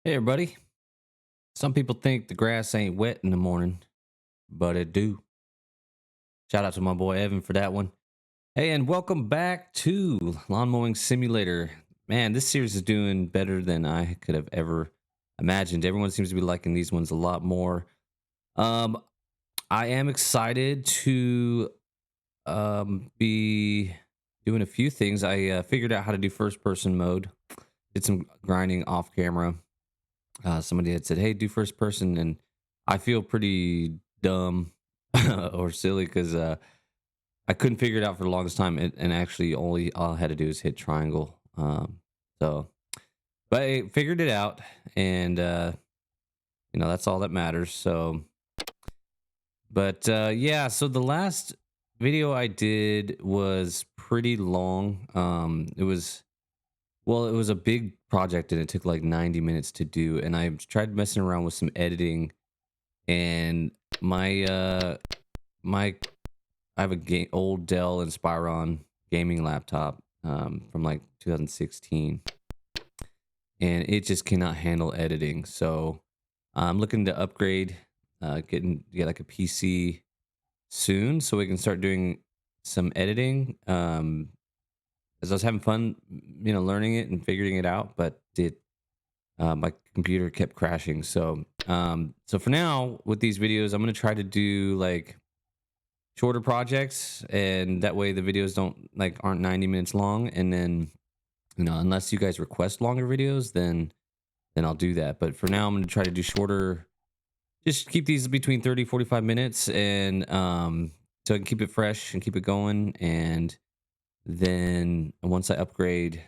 Hey everybody. Some people think the grass ain't wet in the morning, but it do. Shout out to my boy Evan for that one. Hey, and welcome back to Lawn Mowing Simulator. Man, this series is doing better than I could have ever imagined. Everyone seems to be liking these ones a lot more. Um, I am excited to be doing a few things. I figured out how to do first person mode. Did some grinding off camera. Somebody had said, "Hey, do first person," and I feel pretty dumb or silly because I couldn't figure it out for the longest time, and actually, all I had to do is hit triangle. So, but I figured it out, and that's all that matters. So, but yeah, so the last video I did was pretty long. It was a big project, and it took like 90 minutes to do, and I tried messing around with some editing. And my I have a old Dell Inspiron gaming laptop from like 2016, and it just cannot handle editing. So I'm looking to upgrade, get like a PC soon, so we can start doing some editing. As I was having fun, learning it and figuring it out, but my computer kept crashing. So for now, with these videos, I'm gonna try to do like shorter projects, and that way the videos aren't 90 minutes long. And then, unless you guys request longer videos, then I'll do that. But for now, I'm gonna try to do shorter. Just keep these between 30 45 minutes, and so I can keep it fresh and keep it going. And then once I upgrade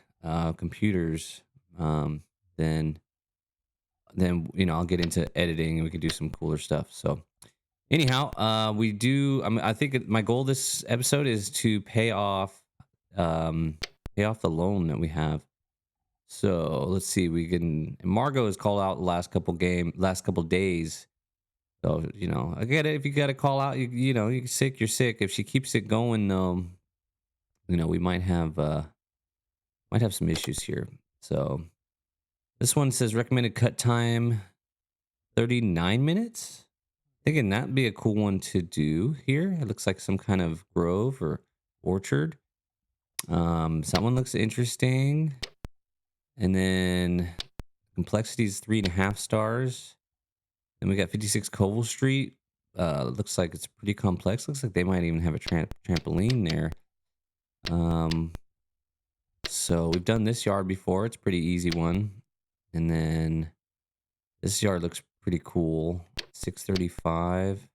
computers, then I'll get into editing and we can do some cooler stuff. So anyhow, I think my goal this episode is to pay off the loan that we have. So let's see, Margot has called out the last couple days. So I get it. If you got to call out, you're sick, you're sick. If she keeps it going, we might have some issues here. So this one says recommended cut time 39 minutes. Thinking that'd be a cool one to do here. It looks like some kind of grove or orchard. So that one looks interesting. And then complexity is 3.5 stars. Then we got 56 Covell Street. Looks like it's pretty complex. Looks like they might even have a trampoline there. So we've done this yard before. It's a pretty easy one. And then this yard looks pretty cool. 635.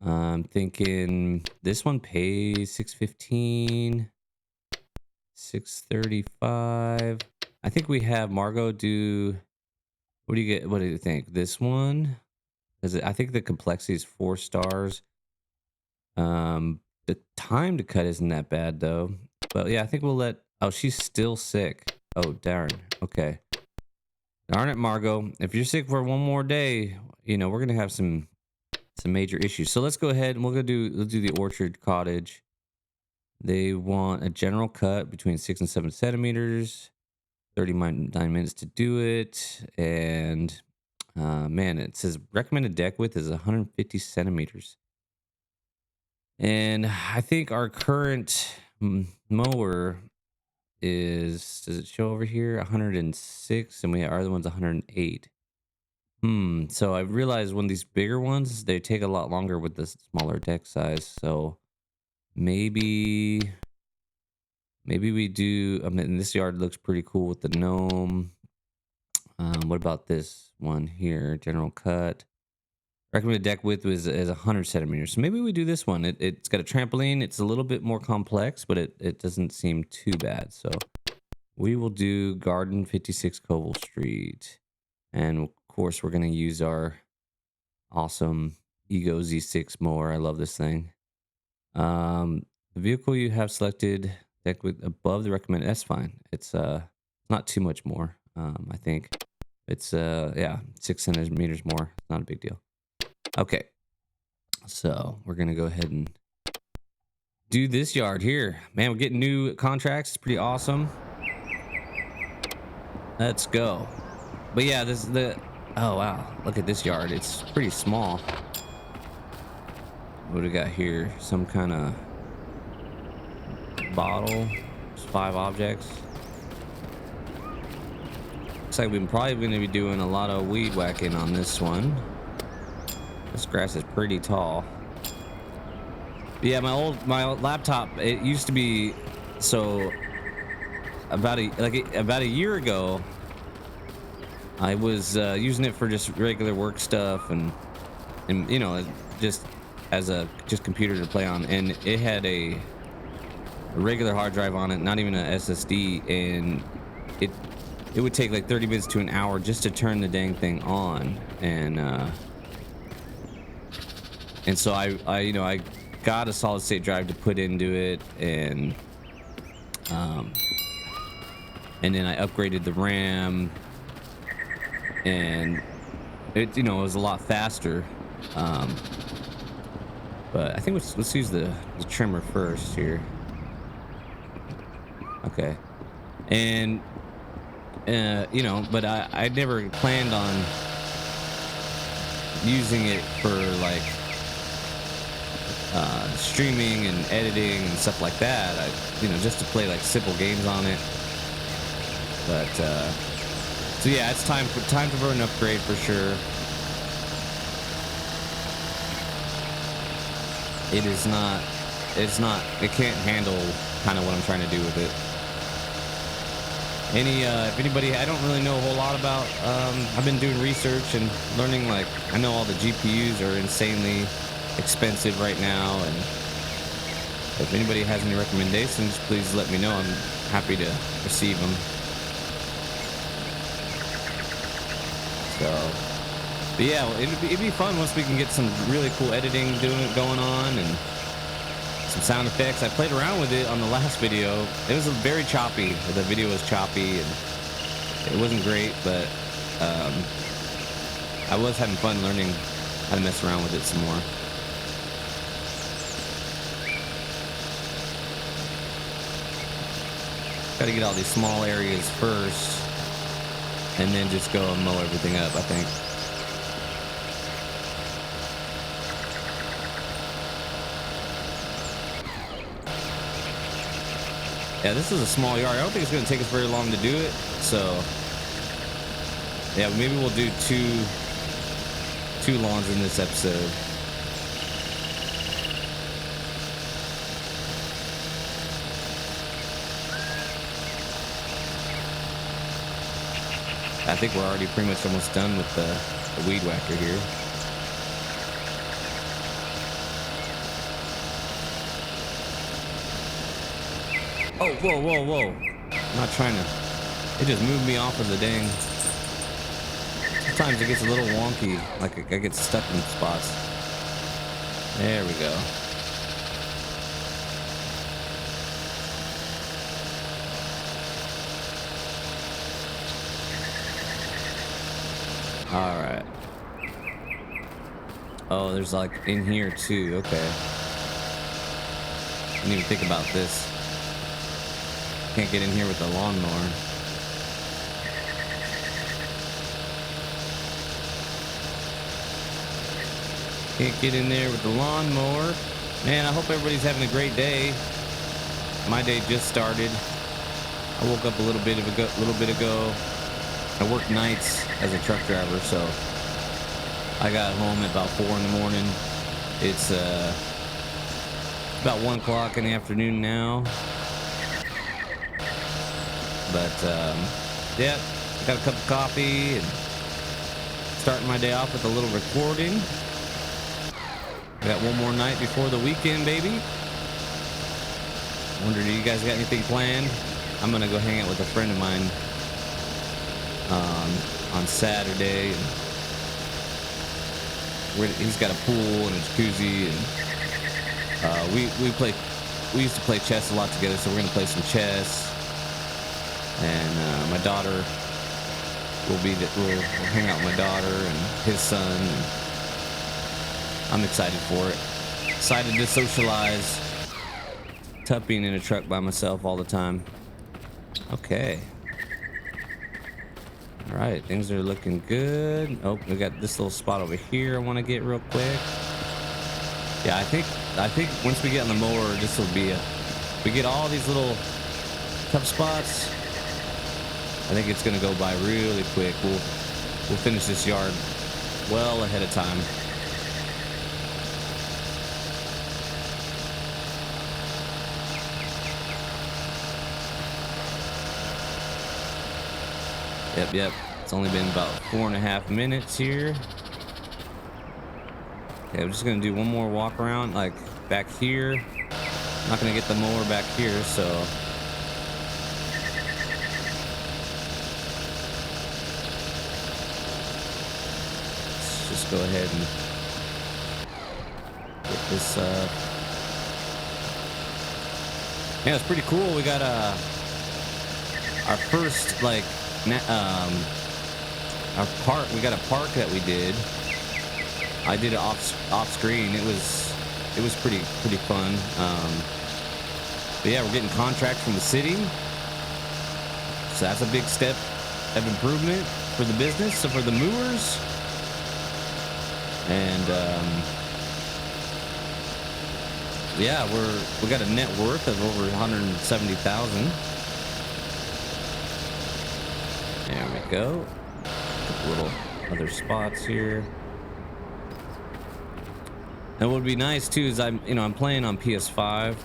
I'm thinking this one pays 615. 635. I think we have Margot do. What do you get? What do you think? This one? I think the complexity is 4 stars. The time to cut isn't that bad though. But yeah, I think we'll let. Oh, she's still sick. Oh, darn. Okay. Darn it, Margot. If you're sick for one more day, we're gonna have some major issues. So let's go ahead and we'll do the orchard cottage. They want a general cut between 6 and 7 centimeters. 39 minutes to do it. And man, it says recommended deck width is 150 centimeters. And I think our current mower does it show over here 106, and our other one's 108. So I realized one of these bigger ones, they take a lot longer with the smaller deck size. So maybe we do. I mean, this yard looks pretty cool with the gnome. What about this one here? General cut. Recommended deck width is 100 centimeters. So maybe we do this one. It's got a trampoline. It's a little bit more complex, but it doesn't seem too bad. So we will do garden 56 Covell Street. And of course, we're going to use our awesome Ego Z6 mower. I love this thing. The vehicle you have selected, deck width above the recommended. That's fine. It's not too much more. I think it's 6 centimeters more. It's not a big deal. Okay, so we're gonna go ahead and do this yard here. Man, we're getting new contracts. It's pretty awesome. Let's go. But yeah, this is the. Oh wow, look at this yard. It's pretty small. What do we got here? Some kind of bottle. There's 5 objects. Looks like we're probably going to be doing a lot of weed whacking on this one. This grass is pretty tall. But yeah, my old laptop. It used to be so. About a year ago, I was using it for just regular work stuff and you know, just as a computer to play on, and it had a regular hard drive on it, not even a SSD, and it would take like 30 minutes to an hour just to turn the dang thing on, and so I you know, I got a solid state drive to put into it, and then I upgraded the RAM, and it, you know, it was a lot faster. But I think let's use the trimmer first here. Okay. And you know, but I never planned on using it for like streaming and editing and stuff like that. You know, just to play like simple games on it. But so yeah, it's time for an upgrade for sure. It can't handle kind of what I'm trying to do with it. If anybody, I don't really know a whole lot about, I've been doing research and learning, like, I know all the GPUs are insanely expensive right now, and if anybody has any recommendations, please let me know. I'm happy to receive them. So, but yeah, it'd be fun once we can get some really cool editing going on, and some sound effects. I played around with it on the last video. It was very choppy. The video was choppy and it wasn't great, but I was having fun learning how to mess around with it some more. Got to get all these small areas first, and then just go and mow everything up, I think. Yeah, this is a small yard. I don't think it's going to take us very long to do it. So, yeah, maybe we'll do two lawns in this episode. I think we're already pretty much almost done with the weed whacker here. Oh, whoa. I'm not trying to. It just moved me off of the dang. Sometimes it gets a little wonky. Like I get stuck in spots. There we go. All right. Oh, there's like in here too. Okay. Didn't even think about this. Can't get in here with the lawnmower. Can't get in there with the lawnmower. Man, I hope everybody's having a great day. My day just started. I woke up a little bit ago. I work nights as a truck driver, so I got home at about 4 in the morning. It's about 1 o'clock in the afternoon now. But yeah, got a cup of coffee and starting my day off with a little recording. We got one more night before the weekend, baby. Wonder, do you guys got anything planned? I'm gonna go hang out with a friend of mine on Saturday. And he's got a pool and a jacuzzi, and we used to play chess a lot together, so we're gonna play some chess. And my daughter will we'll hang out with my daughter and his son. And I'm excited for it. Excited to socialize. Tough being in a truck by myself all the time. Okay. All All right, things are looking good. Oh, we got this little spot over here I want to get real quick. Yeah, I think once we get on the mower, this will be we get all these little tough spots. I think it's gonna go by really quick. We'll finish this yard well ahead of time. Yep. It's only been about 4.5 minutes here. Okay, I'm just gonna do one more walk around, like back here. I'm not gonna get the mower back here, so. Let's just go ahead and get this, yeah, it's pretty cool. We got, our first, like, our park. We got a park that we did. I did it off screen. It was pretty fun. But yeah, we're getting contracts from the city, so that's a big step of improvement for the business. So for the Moo-ers, and yeah, we got a net worth of over 170,000. There we go. Couple little other spots here. And what would be nice too is I'm playing on PS5,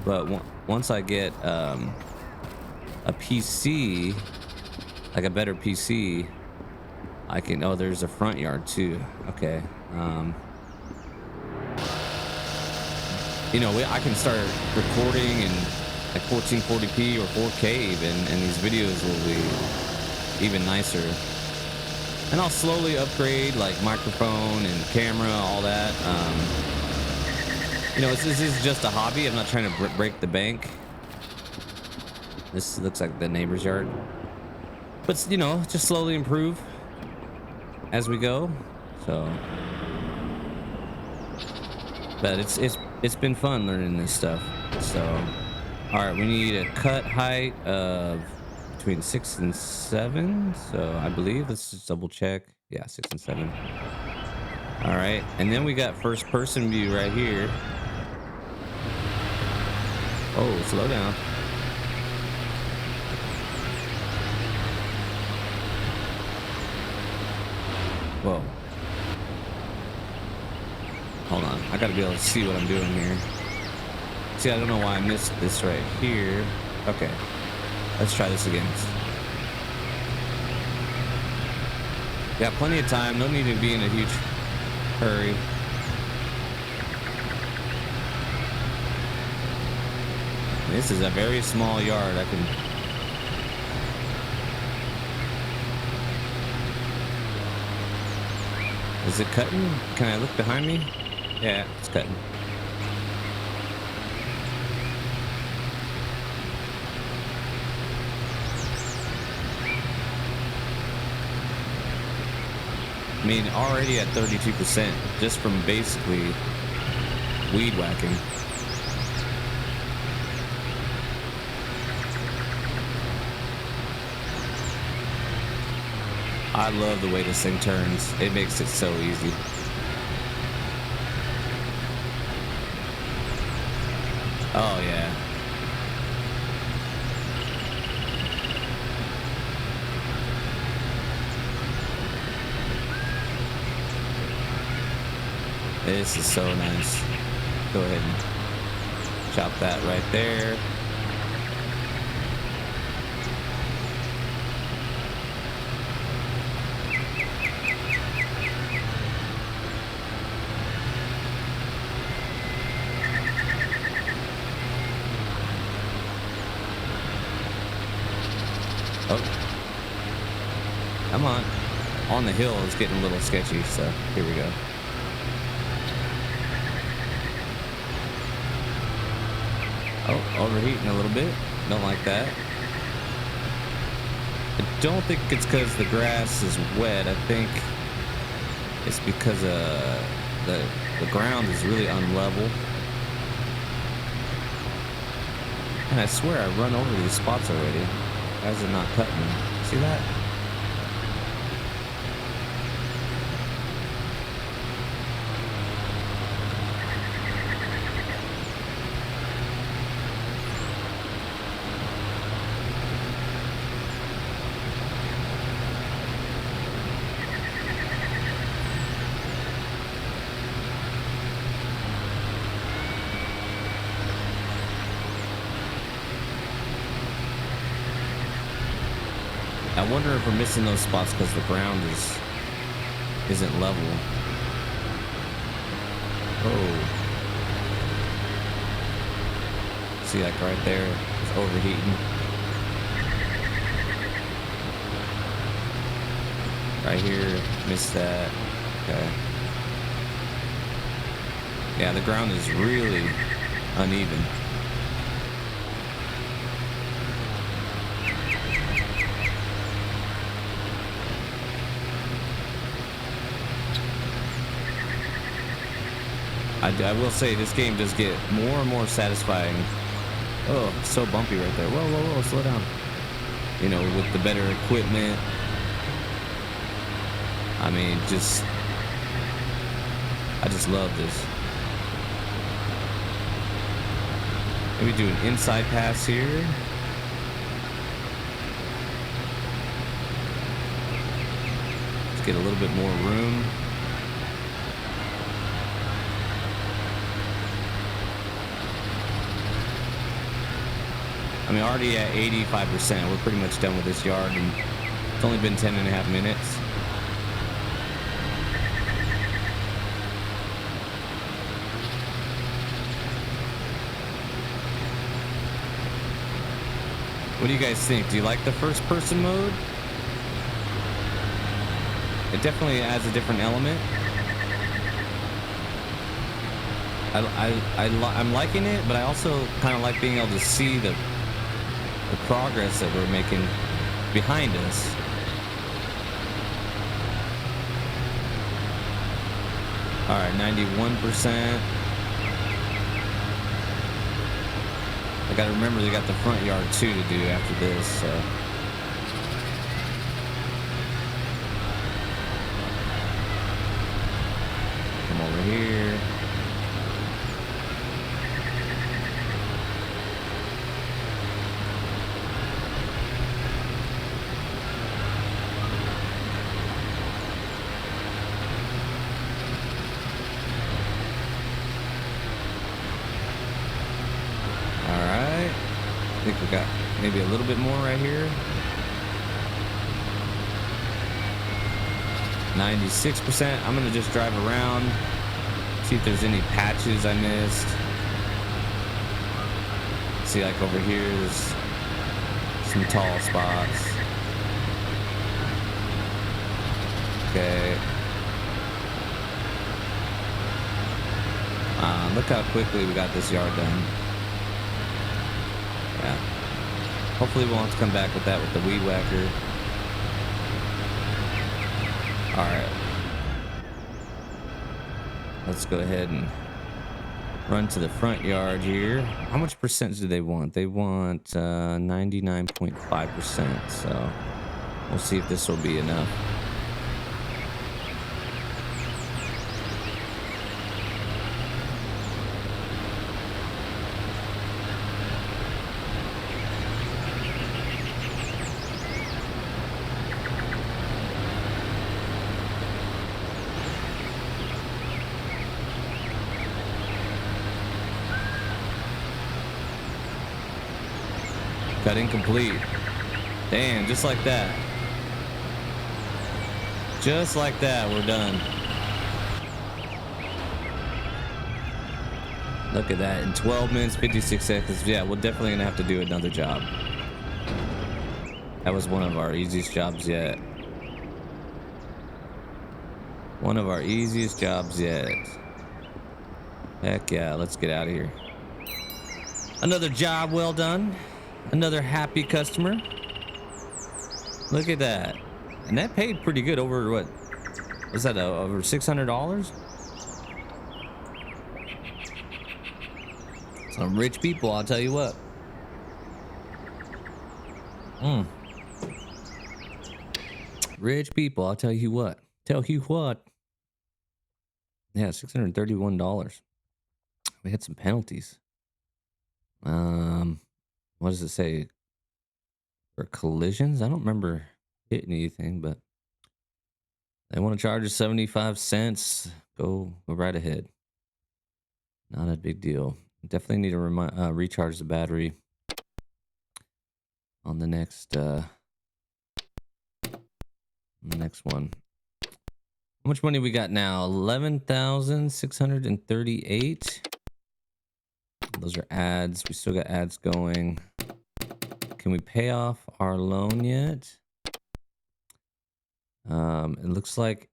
but once I get a PC, like a better PC, I can. Oh, there's a front yard too. Okay. I can start recording in like 1440p or 4K even, and these videos will be even nicer. And I'll slowly upgrade like microphone and camera, all that. This is just a hobby. I'm not trying to break the bank. This looks like the neighbor's yard, but just slowly improve as we go. So, but it's been fun learning this stuff. So, all right, we need a cut height of between 6 and 7. So I believe, let's just double check. Yeah, 6 and 7. All right, and then we got first person view right here. Oh, slow down. Whoa. Hold on, I gotta be able to see what I'm doing here. See, I don't know why I missed this right here. Okay, let's try this again. Got plenty of time, no need to be in a huge hurry. This is a very small yard. Is it cutting? Can I look behind me? Yeah, it's cutting. I mean, already at 32% just from basically weed whacking. I love the way this thing turns. It makes it so easy. Oh yeah. This is so nice. Go ahead and chop that right there. Oh, come on. On the hill is getting a little sketchy, so here we go. Oh, overheating a little bit. Don't like that. I don't think it's because the grass is wet. I think it's because the ground is really unlevel. And I swear I run over these spots already. Why is it not cutting? See that? I wonder if we're missing those spots because the ground isn't level. Oh. See, like right there, it's overheating. Right here, missed that. Okay. Yeah, the ground is really uneven. I will say this game does get more and more satisfying. Oh, it's so bumpy right there. Whoa, whoa, whoa, slow down. You know, with the better equipment. I mean, I just love this. Maybe do an inside pass here. Let's get a little bit more room. I mean, already at 85%. We're pretty much done with this yard, and it's only been 10.5 minutes. What do you guys think? Do you like the first person mode? It definitely adds a different element. I'm liking it, but I also kind of like being able to see the progress that we're making behind us. All right, 91%. I gotta remember they got the front yard too to do after this, so. Come over here. I think we got maybe a little bit more right here. 96%. I'm gonna just drive around, see if there's any patches I missed. See, like over here, there's some tall spots. Okay. Look how quickly we got this yard done. Yeah. Hopefully we won't have to come back with that with the weed whacker. All right. Let's go ahead and run to the front yard here. How much percent do they want? They want 99.5%. So we'll see if this will be enough. Cut incomplete. Damn, just like that. Just like that, we're done. Look at that. In 12 minutes, 56 seconds. Yeah, we're definitely gonna have to do another job. That was one of our easiest jobs yet. One of our easiest jobs yet. Heck yeah, let's get out of here. Another job well done. Another happy customer. Look at that. And that paid pretty good. Over what was that, over $600? Some rich people, I'll tell you what. Rich people, I'll tell you what. Tell you what. Yeah, $631. We had some penalties. What does it say? For collisions? I don't remember hitting anything, but they want to charge us 75 cents. Go right ahead. Not a big deal. Definitely need to recharge the battery on the next Next one. How much money we got now? 11,638. Those are ads. We still got ads going. Can we pay off our loan yet? It looks like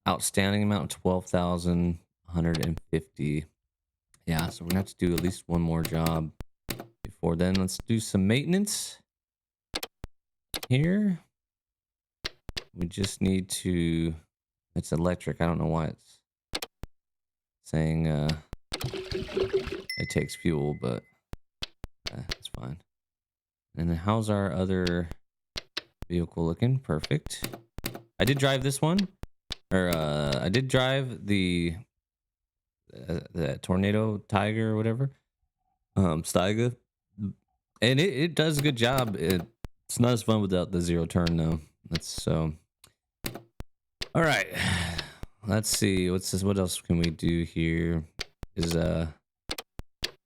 outstanding amount 12,150. Yeah, so we're gonna have to do at least one more job before then. Let's do some maintenance here. We just need to. It's electric. I don't know why it's saying it takes fuel, but it's fine. And then how's our other vehicle looking? Perfect. I did drive this one, or I did drive the Tornado Tiger or whatever, Steiga, and it does a good job. It's not as fun without the zero turn though. That's so. All right, let's see. What's this? What else can we do here? Is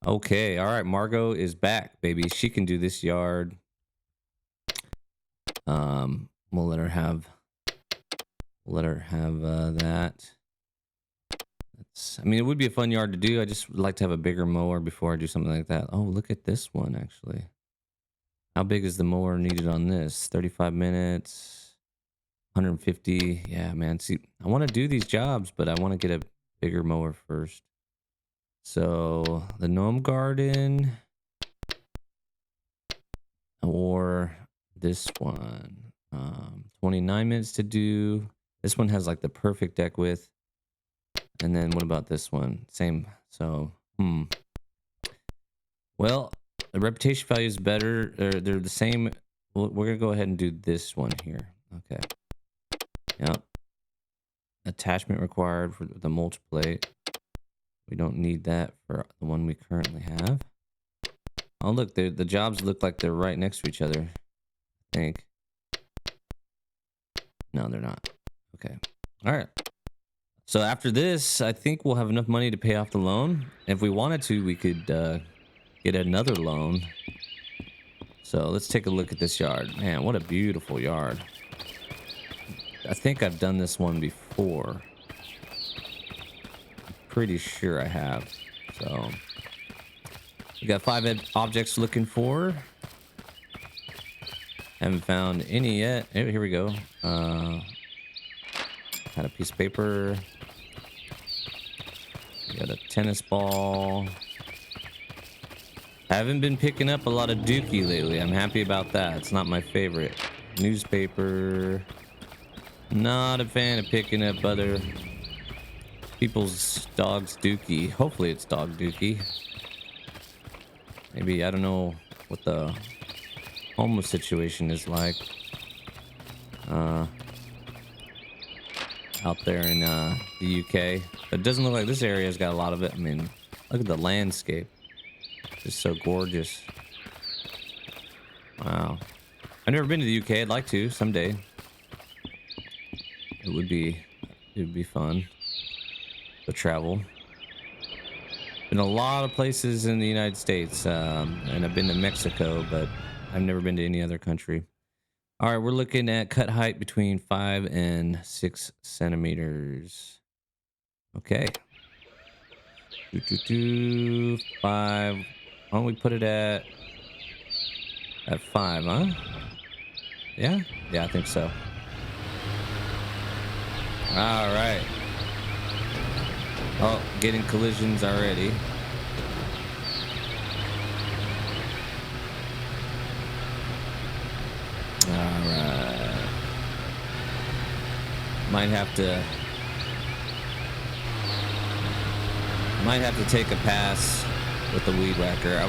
okay. All right, Margot is back, baby. She can do this yard. We'll let her have. That. I mean, it would be a fun yard to do. I just would like to have a bigger mower before I do something like that. Oh, look at this one, actually. How big is the mower needed on this? 35 minutes, 150. Yeah, man. See, I want to do these jobs, but I want to get a bigger mower first. So, the gnome garden or this one. 29 minutes to do. This one has like the perfect deck width. And then what about this one? Same. So, Well, the reputation value is better. They're the same. We're going to go ahead and do this one here. Okay. Yep. Attachment required for the mulch plate. We don't need that for the one we currently have. Oh, look. The jobs look like they're right next to each other. I think. No, they're not. Okay. All right. So after this, I think we'll have enough money to pay off the loan. If we wanted to, we could get another loan. So let's take a look at this yard. Man, what a beautiful yard. I think I've done this one before. I'm pretty sure I have. So we got 5 objects looking for. Haven't found any yet. Here we go. Got a piece of paper. Got a tennis ball. Haven't been picking up a lot of Dookie lately. I'm happy about that. It's not my favorite. Newspaper. Not a fan of picking up other people's dogs' Dookie. Hopefully it's dog Dookie. Maybe, I don't know what the homeless situation is like. Out there in the UK. But it doesn't look like this area's got a lot of it. I mean, look at the landscape. It's so gorgeous. Wow. I've never been to the UK. I'd like to someday. It would be fun to travel. Been a lot of places in the United States, and I've been to Mexico, but I've never been to any other country. All right, we're looking at cut height between 5 and 6 centimeters. Okay. 5. Why don't we put it at 5, huh? Yeah? Yeah, I think so. All right. Oh, getting collisions already. All right. Might have to take a pass with the weed whacker.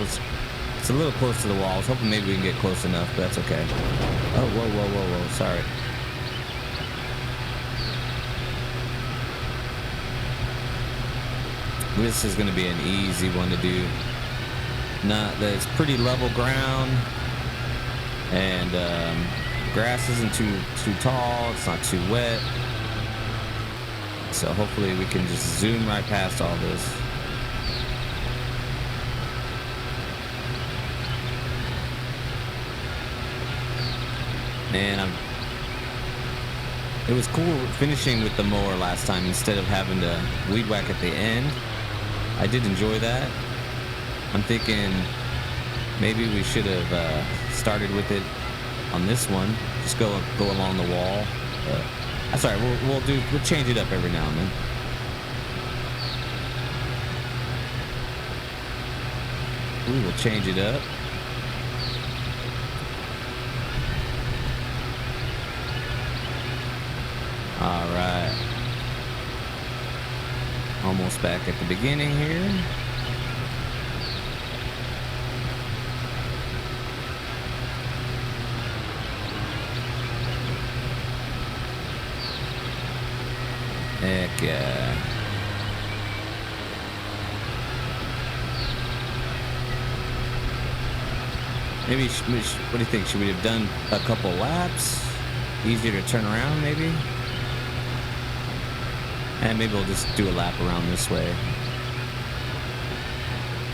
It's a little close to the wall. I was hoping maybe we can get close enough, but that's okay. Oh, whoa. Sorry. This is going to be an easy one to do. It's pretty level ground, and grass isn't too tall. It's not too wet, so hopefully we can just zoom right past all this. Man, It was cool finishing with the mower last time instead of having to weed whack at the end. I did enjoy that. I'm thinking maybe we should have started with it on this one. Just go along the wall. That's all right. We'll change it up every now and then. We will change it up. All right. Almost back at the beginning here. Heck yeah. Maybe, what do you think? Should we have done a couple laps? Easier to turn around, maybe? And maybe we'll just do a lap around this way.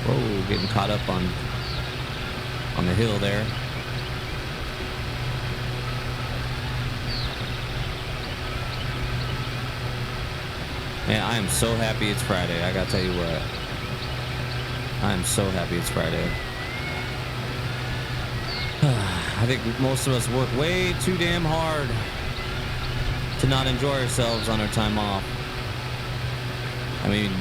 Whoa, getting caught up on the hill there. Man, I am so happy it's Friday. I gotta tell you what. I am so happy it's Friday. I think most of us work way too damn hard to not enjoy ourselves on our time off. I mean,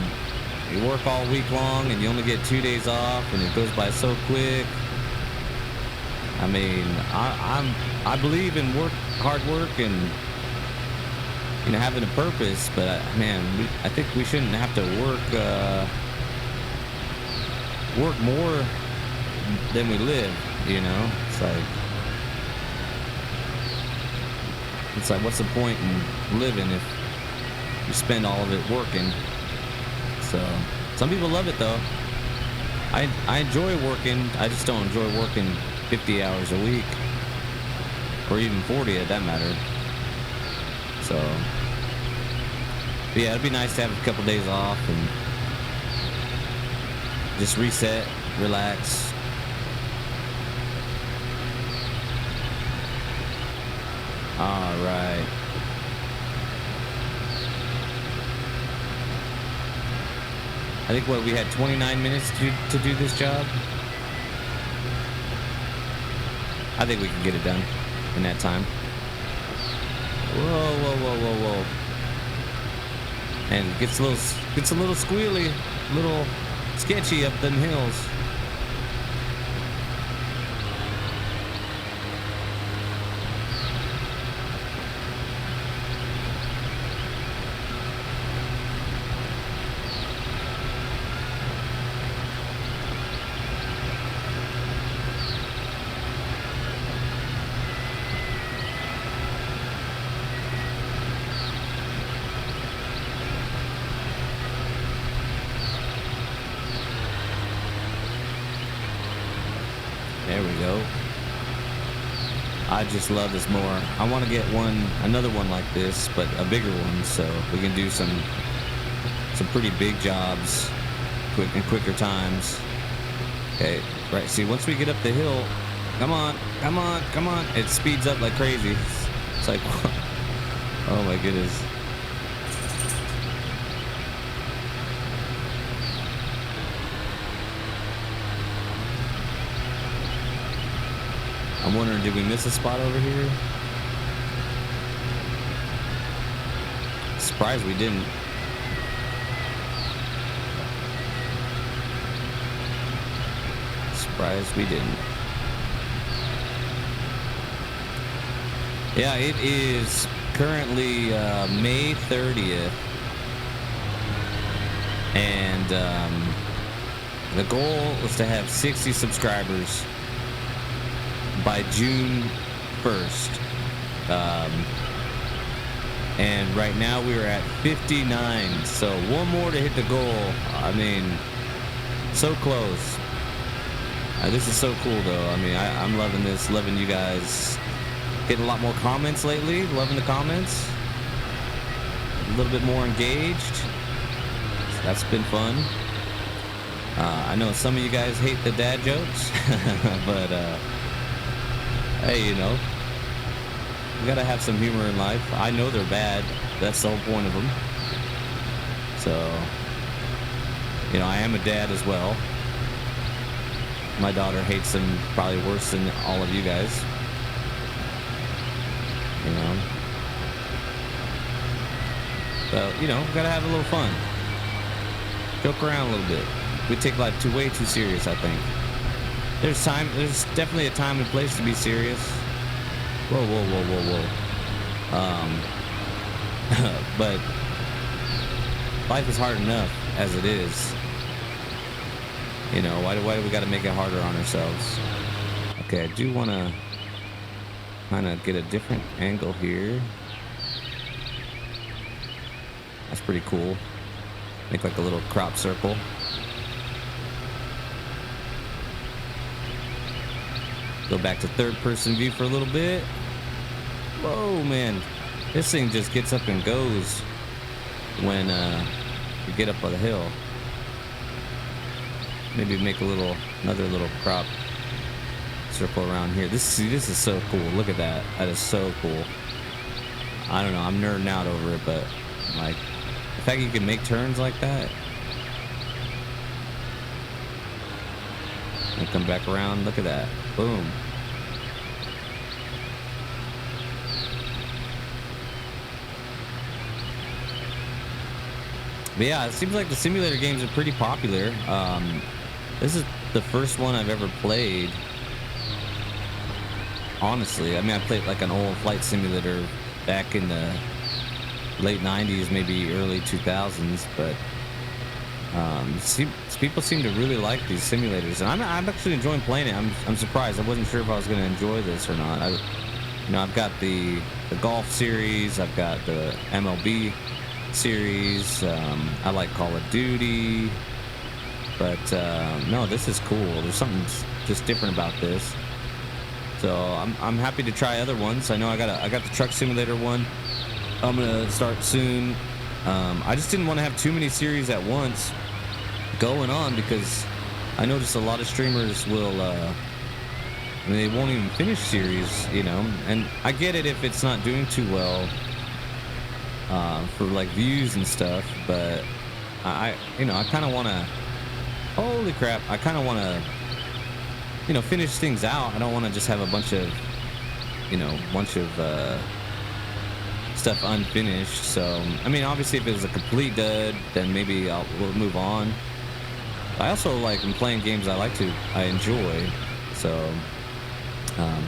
you work all week long and you only get 2 days off and it goes by so quick. I mean, I believe in hard work and, you know, having a purpose, but man, I think we shouldn't have to work more than we live, you know? It's like what's the point in living if you spend all of it working? So some people love it though. I enjoy working. I just don't enjoy working 50 hours a week or even 40 at that matter. So but yeah, it'd be nice to have a couple days off and just reset, relax. All right. I think we had 29 minutes to do this job. I think we can get it done in that time. Whoa, whoa, whoa, whoa, whoa. And it gets a little squealy, a little sketchy up them hills. There we go. I just love this mower. I want to get another one like this, but a bigger one, so we can do some pretty big jobs, quicker times. Okay, right. See, once we get up the hill, come on, come on, come on. It speeds up like crazy. It's like, oh my goodness. I'm wondering, did we miss a spot over here? Surprised we didn't. Surprised we didn't. Yeah, it is currently May 30th. And the goal was to have 60 subscribers by June 1st. And right now we're at 59. So one more to hit the goal. I mean, so close. This is so cool though. I mean, I'm loving this, loving you guys. Getting a lot more comments lately, loving the comments. A little bit more engaged. So that's been fun. I know some of you guys hate the dad jokes, but hey, you know, You gotta have some humor in life. I know they're bad. That's the whole point of them. So, you know, I am a dad as well. My daughter hates them probably worse than all of you guys. You know. So, you know, gotta have a little fun. Joke around a little bit. We take life way too serious, I think. There's definitely a time and place to be serious. Whoa, whoa, whoa, whoa, whoa. But life is hard enough as it is. You know, why do we got to make it harder on ourselves? Okay, I do want to kind of get a different angle here. That's pretty cool. Make like a little crop circle. Go back to third person view for a little bit. Whoa, man. This thing just gets up and goes when you get up on the hill. Maybe make another little crop circle around here. This is so cool. Look at that. That is so cool. I don't know. I'm nerding out over it, but like the fact you can make turns like that. And come back around. Look at that. Boom. But yeah, it seems like the simulator games are pretty popular. This is the first one I've ever played. Honestly, I mean, I played like an old flight simulator back in the late 90s, maybe early 2000s, but people seem to really like these simulators, and I'm actually enjoying playing it. I'm surprised. I wasn't sure if I was going to enjoy this or not. I've got the golf series. I've got the MLB series. I like Call of Duty, but no, this is cool. There's something just different about this. So I'm happy to try other ones. I know I got the truck simulator one. I'm gonna start soon. I just didn't want to have too many series at once going on, because I noticed a lot of streamers will I mean, they won't even finish series, you know, and I get it if it's not doing too well for like views and stuff, but I kind of want to, holy crap, I kind of want to, you know, finish things out. I don't want to just have a bunch of stuff unfinished. So I mean, obviously if it was a complete dud, then maybe we'll move on. I also like in playing games I enjoy. So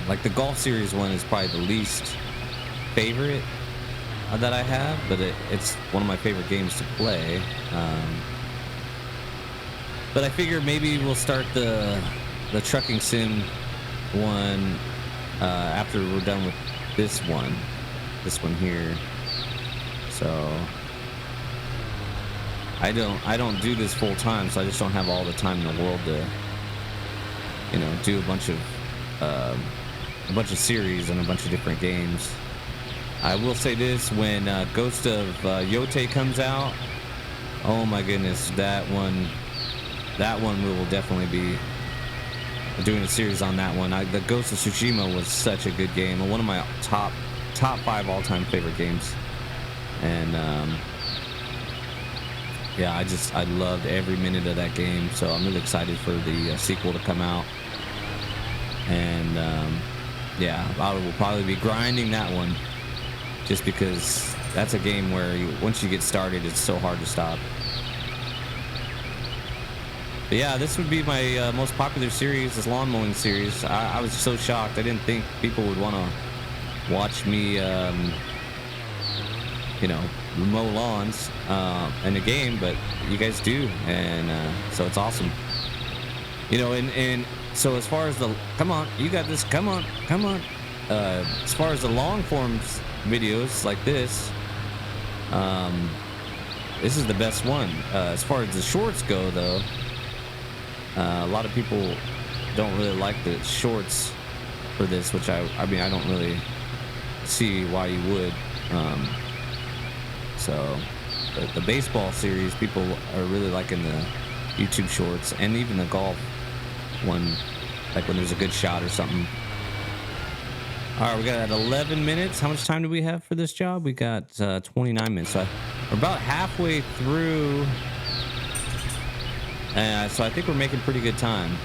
like the golf series one is probably the least favorite that I have, but it's one of my favorite games to play. But I figure maybe we'll start the trucking sim one after we're done with this one here. So I don't do this full time, so I just don't have all the time in the world to, you know, do a bunch of series and a bunch of different games. I will say this, when Ghost of Yote comes out, oh my goodness, that one we will definitely be doing a series on that one. The Ghost of Tsushima was such a good game, and one of my top 5 all-time favorite games. And yeah, I loved every minute of that game, so I'm really excited for the sequel to come out. And yeah, I will probably be grinding that one, just because that's a game where once you get started, it's so hard to stop. But yeah, this would be my most popular series, this lawn mowing series. I was so shocked. I didn't think people would want to watch me, you know, mow lawns in a game, but you guys do, and so it's awesome. You know, and so as far as come on, you got this, come on. As far as the long forms videos like this is the best one. As far as the shorts go, though, a lot of people don't really like the shorts for this, which I mean, I don't really see why you would. So the baseball series, people are really liking the YouTube shorts, and even the golf one, like when there's a good shot or something. All right, we got at 11 minutes. How much time do we have for this job? We got 29 minutes. So we're about halfway through. So I think we're making pretty good time.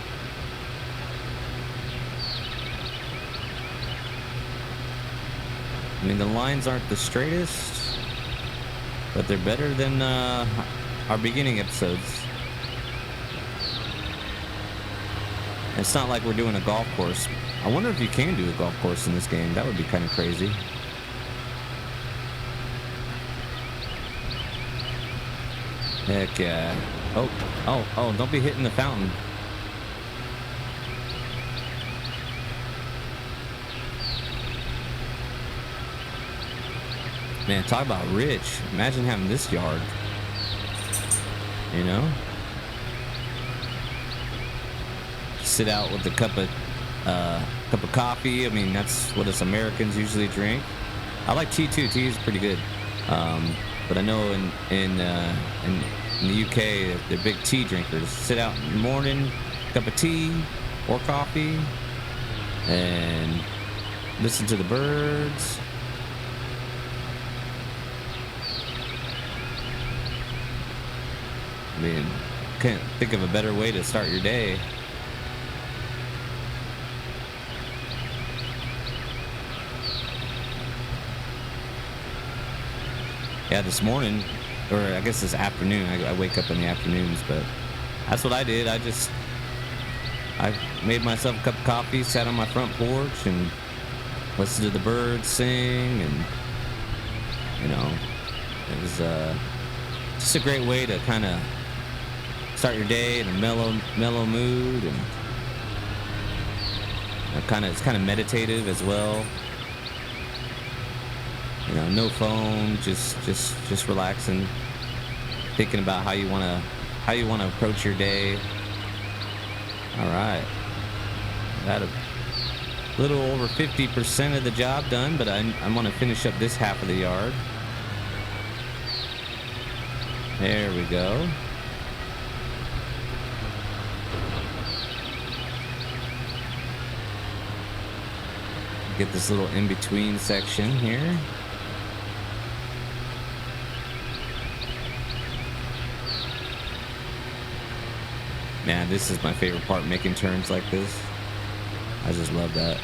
I mean, the lines aren't the straightest, but they're better than our beginning episodes. It's not like we're doing a golf course. I wonder if you can do a golf course in this game. That would be kind of crazy. Heck yeah. Oh, don't be hitting the fountain. Man, talk about rich. Imagine having this yard. You know? Sit out with a cup of coffee. I mean, that's what us Americans usually drink. I like tea too. Tea is pretty good. But I know in the UK, they're big tea drinkers. Sit out in the morning, cup of tea or coffee, and listen to the birds. I mean, can't think of a better way to start your day. Yeah, this morning, or I guess this afternoon, I wake up in the afternoons, but that's what I did. I made myself a cup of coffee, sat on my front porch, and listened to the birds sing, and you know, it was just a great way to kind of start your day in a mellow mood, and it's kind of meditative as well. You know, no phone, just relaxing, thinking about how you wanna approach your day. All right, got a little over 50% of the job done, but I want to finish up this half of the yard. There we go. Get this little in-between section here. Man, this is my favorite part, making turns like this. I just love that.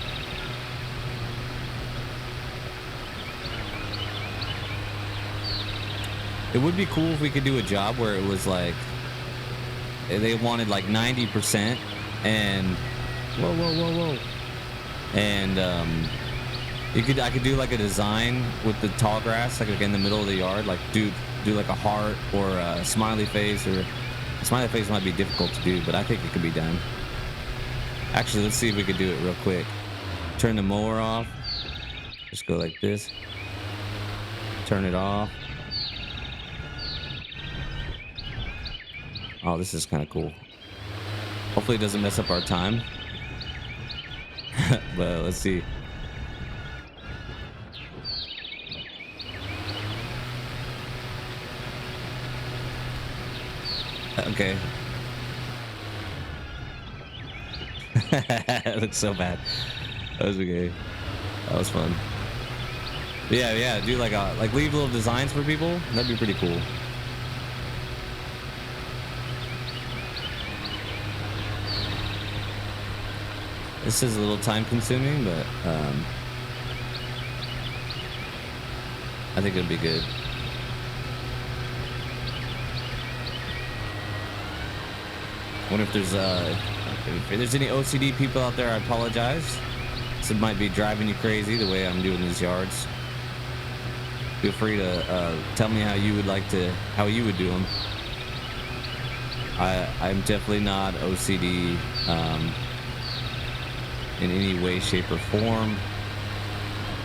It would be cool if we could do a job where it was like they wanted like 90% and whoa. And I could do like a design with the tall grass, like in the middle of the yard, like do like a heart or a smiley face, or a smiley face might be difficult to do, but I think it could be done. Actually, let's see if we could do it real quick. Turn the mower off. Just go like this. Turn it off. Oh, this is kind of cool. Hopefully it doesn't mess up our time. But let's see. Okay. It looks so bad. That was okay. That was fun. But yeah. Do like leave little designs for people. That'd be pretty cool. This is a little time consuming, but I think it'll be good. I wonder if there's any OCD people out there. I apologize. This might be driving you crazy the way I'm doing these yards. Feel free to tell me how you would do them. I'm definitely not OCD in any way, shape, or form.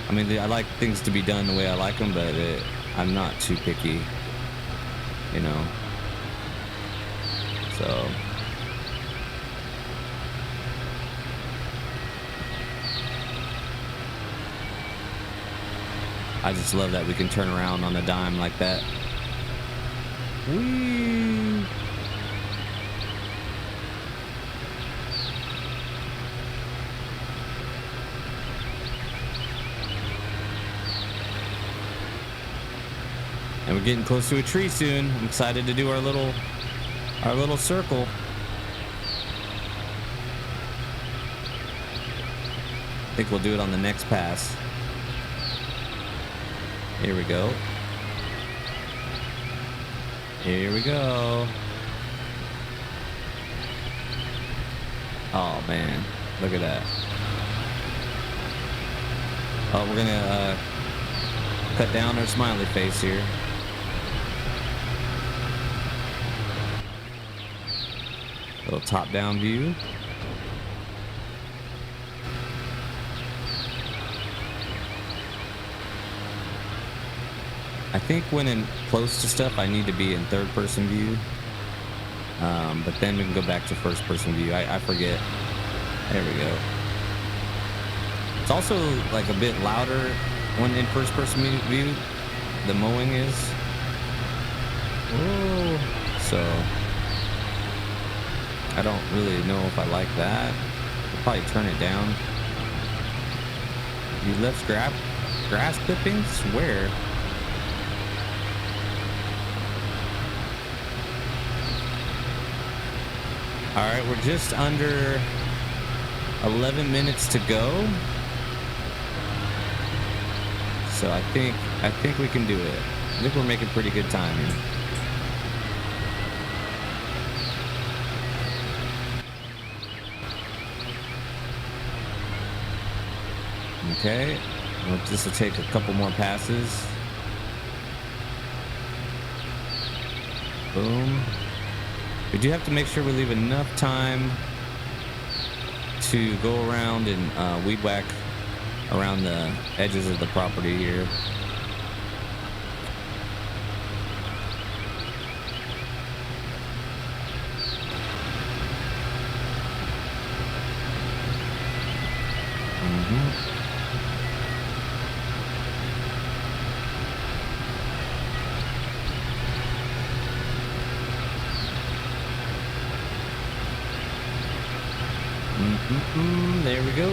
I mean, I like things to be done the way I like them, but I'm not too picky, you know. So I just love that we can turn around on a dime like that. Whee! And we're getting close to a tree soon. I'm excited to do our little circle. I think we'll do it on the next pass. Here we go. Here we go. Oh man, look at that. Oh, we're gonna cut down our smiley face here. Little top-down view. I think when in close to stuff, I need to be in third-person view. But then we can go back to first-person view. I forget. There we go. It's also like a bit louder when in first-person view. The mowing is. Oh, so I don't really know if I like that. I'll probably turn it down. You left grass clippings? Where? All right, we're just under 11 minutes to go. So I think we can do it. I think we're making pretty good time here. Okay, well, this will take a couple more passes. Boom. We do have to make sure we leave enough time to go around and weed whack around the edges of the property here. There we go.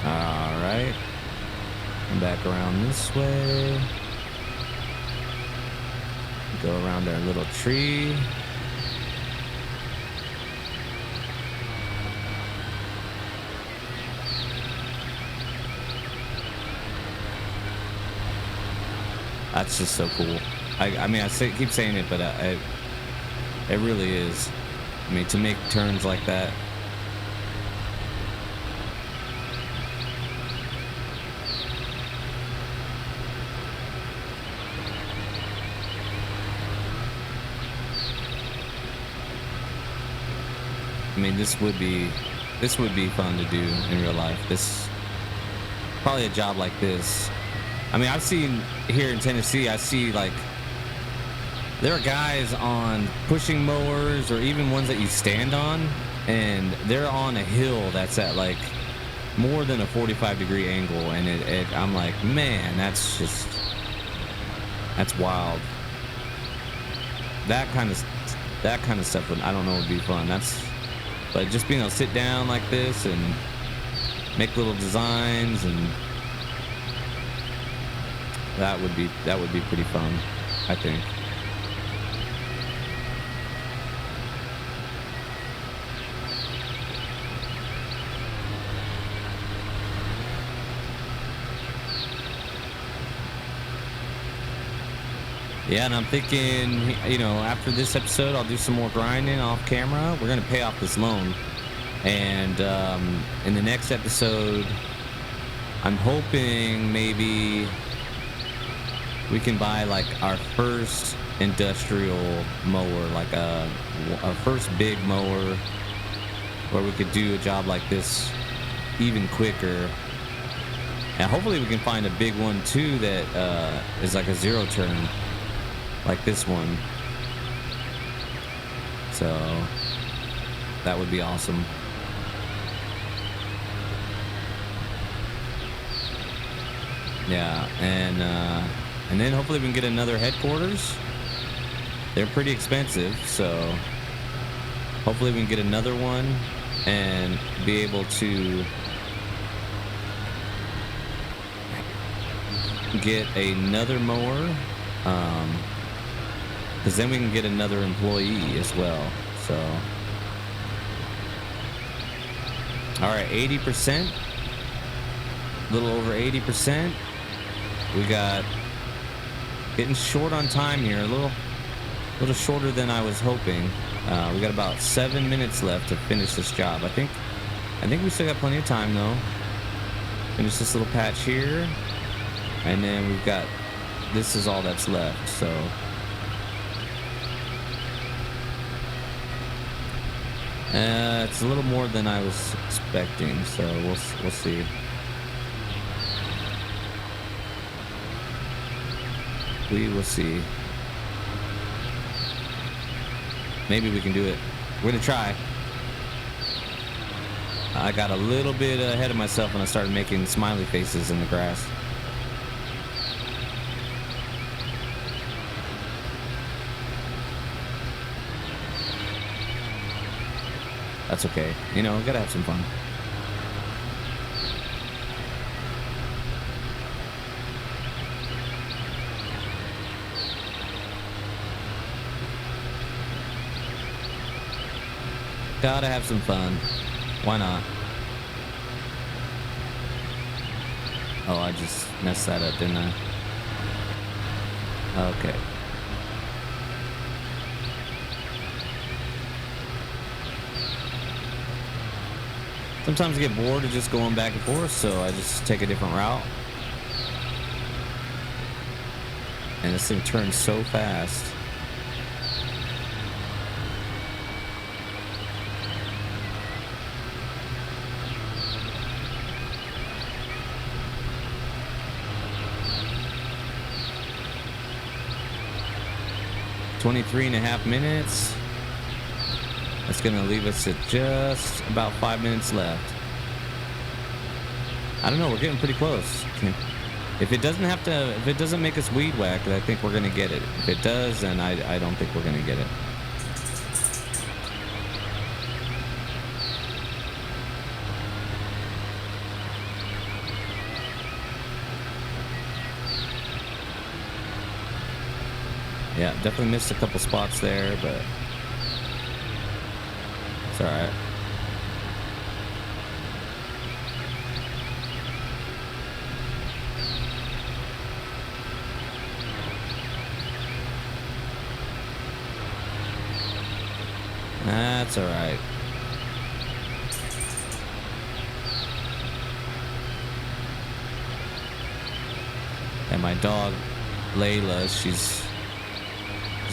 All right. Come back around this way. Go around our little tree. That's just so cool. I mean, keep saying it, but it really is. I mean, to make turns like that. I mean, this would be fun to do in real life. This probably a job like this. I mean, I've seen here in Tennessee, I see like there are guys on pushing mowers or even ones that you stand on, and they're on a hill that's at like more than a 45-degree angle, and I'm like, man, that's wild. That kind of stuff I don't know would be fun. But just being able to sit down like this and make little designs, and that would be pretty fun, I think. Yeah, and I'm thinking, you know, after this episode, I'll do some more grinding off camera. We're gonna pay off this loan, and in the next episode, I'm hoping maybe we can buy like our first industrial mower, like our first big mower, where we could do a job like this even quicker. And hopefully we can find a big one too that is like a zero turn, like this one. So that would be awesome. Yeah, and then hopefully we can get another headquarters. They're pretty expensive, so hopefully we can get another one and be able to get another mower, because then we can get another employee as well. So, all right, 80%, a little over 80%. We got getting short on time here, a little shorter than I was hoping. We got about 7 minutes left to finish this job. I think we still got plenty of time though. Finish this little patch here, and then we've got, this is all that's left. So it's a little more than I was expecting. So we'll see. We will see. Maybe we can do it. We're gonna try. I got a little bit ahead of myself when I started making smiley faces in the grass. That's okay. You know, gotta have some fun. Gotta have some fun. Why not? Oh, I just messed that up, didn't I? Okay. Sometimes I get bored of just going back and forth, so I just take a different route. And this thing turns so fast. .5 minutes. That's gonna leave us at just about 5 minutes left. I don't know, we're getting pretty close. If it doesn't make us weed whack, I think we're gonna get it. If it does, then I don't think we're gonna get it. Yeah, definitely missed a couple spots there, but it's all right. That's all right. And my dog, Layla, she's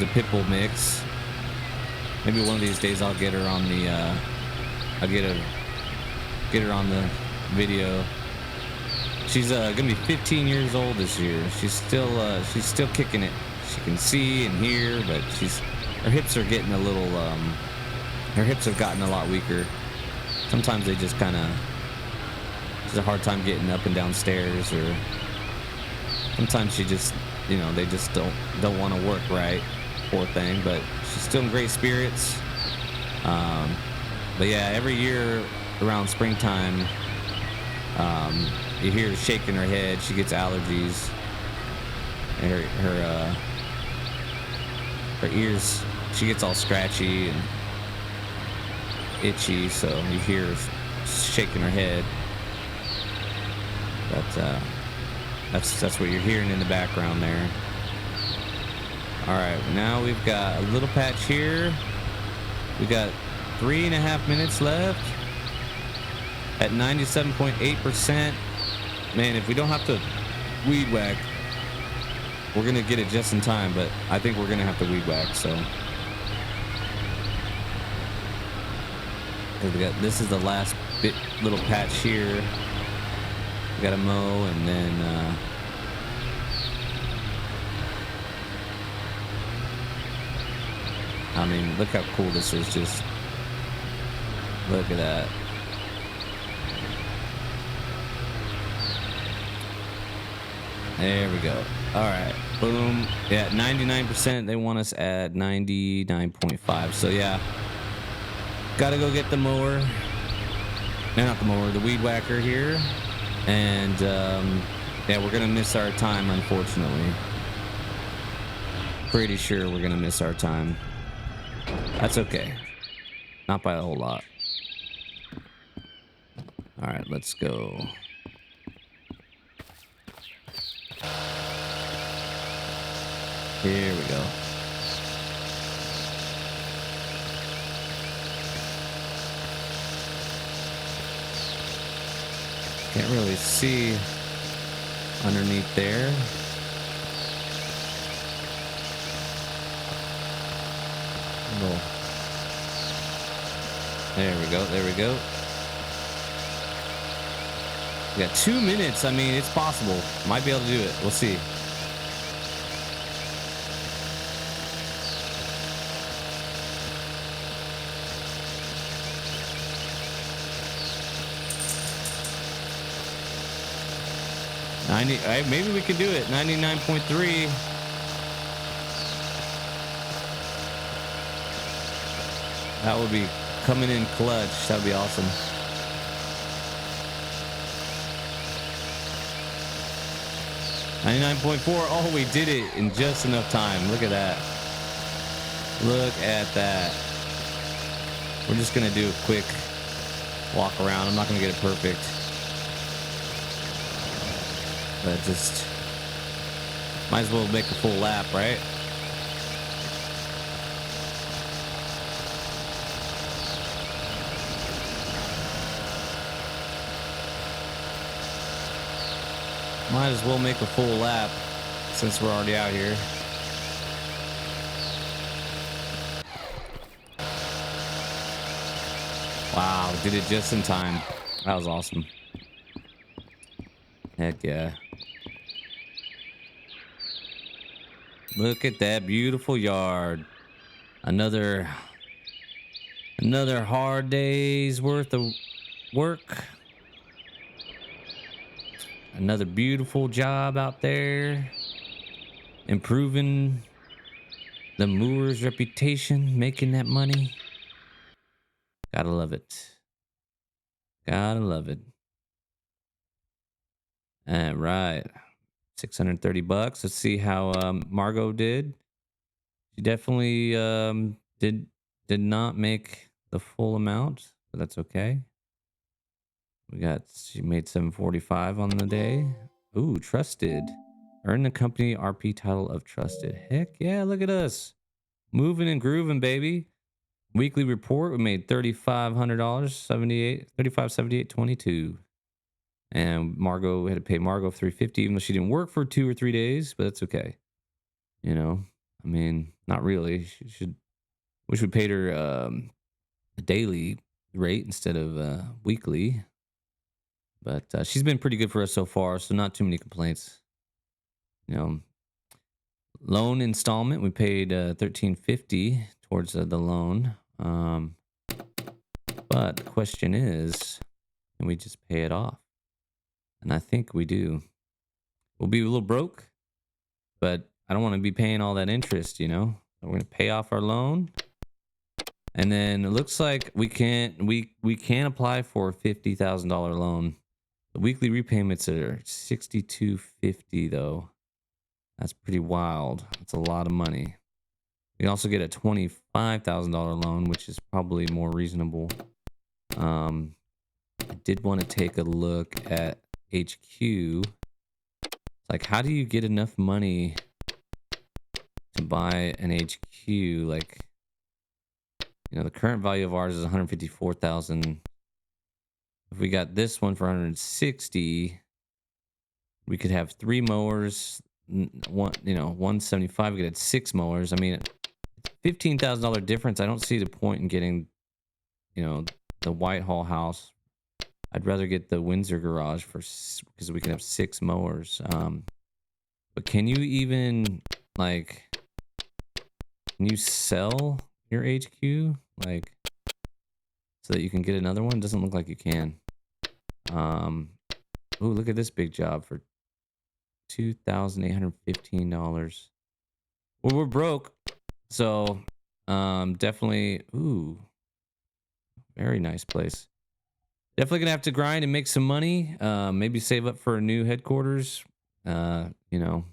a pit bull mix. Maybe one of these days I'll get her on the I'll get her on the video. She's gonna be 15 years old this year. She's still kicking it. She can see and hear, but her hips are getting a little her hips have gotten a lot weaker. Sometimes they just kind of, she's a hard time getting up and down stairs, or sometimes she just, you know, they just don't want to work right. Poor thing, but she's still in great spirits. But yeah, every year around springtime, you hear her shaking her head. She gets allergies, and her ears, she gets all scratchy and itchy, so you hear her shaking her head. But that's what you're hearing in the background there. All right, now we've got a little patch here. We got 3.5 minutes left at 97.8%. Man, if we don't have to weed whack, we're gonna get it just in time, but I think we're gonna have to weed whack. So this is the last little patch here. We gotta mow, and then I mean, look how cool this is. Just look at that. There we go. All right, boom. Yeah, 99%. They want us at 99.5. So yeah, gotta go get the mower. No, not the mower, the weed whacker here. And yeah, we're gonna miss our time, unfortunately. Pretty sure we're gonna miss our time. That's okay. Not by a whole lot. All right, let's go. Here we go. Can't really see underneath there. Little. There we go. There we go. We got 2 minutes. I mean, it's possible. Might be able to do it. We'll see. Maybe we can do it. 99.3. That would be coming in clutch. That would be awesome. $99.4. Oh, we did it in just enough time. Look at that. Look at that. We're just gonna do a quick walk around. I'm not gonna get it perfect, but just might as well make a full lap, right? Might as well make a full lap since we're already out here. Wow, did it just in time. That was awesome. Heck yeah. Look at that beautiful yard. Another hard day's worth of work. Another beautiful job out there. Improving the Moo-ers' reputation, making that money. Gotta love it. Gotta love it. All right. $630. Let's see how Margot did. She definitely did not make the full amount, but that's okay. She made 745 on the day. Ooh, trusted. Earn the company RP title of trusted. Heck yeah, look at us. Moving and grooving, baby. Weekly report, we made $3,500, 3578.22. And Margot, we had to pay Margot $350, even though she didn't work for 2 or 3 days, but that's okay. You know, I mean, not really. She should. Wish we paid her a daily rate instead of weekly. But she's been pretty good for us so far, so not too many complaints. You know, loan installment, we paid $1,350 towards the loan. But the question is, can we just pay it off? And I think we do. We'll be a little broke, but I don't want to be paying all that interest, you know? So we're going to pay off our loan. And then it looks like we can apply for a $50,000 loan. The weekly repayments are $6,250 though. That's pretty wild. That's a lot of money. We also get a $25,000 loan, which is probably more reasonable. I did want to take a look at HQ. Like, how do you get enough money to buy an HQ? Like, you know, the current value of ours is 154,000. If we got this one for 160, we could have 3 mowers. 175. We could have 6 mowers. I mean, $15,000 difference. I don't see the point in getting, you know, the Whitehall house. I'd rather get the Windsor garage because we can have 6 mowers. But can you even can you sell your HQ so that you can get another one? Doesn't look like you can. Ooh, look at this big job for $2,815. Well, we're broke, so definitely. Ooh, very nice place. definitely gonna have to grind and make some money. Maybe save up for a new headquarters. You know,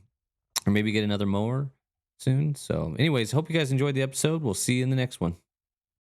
or maybe get another mower soon. So, anyways, hope you guys enjoyed the episode. We'll see you in the next one.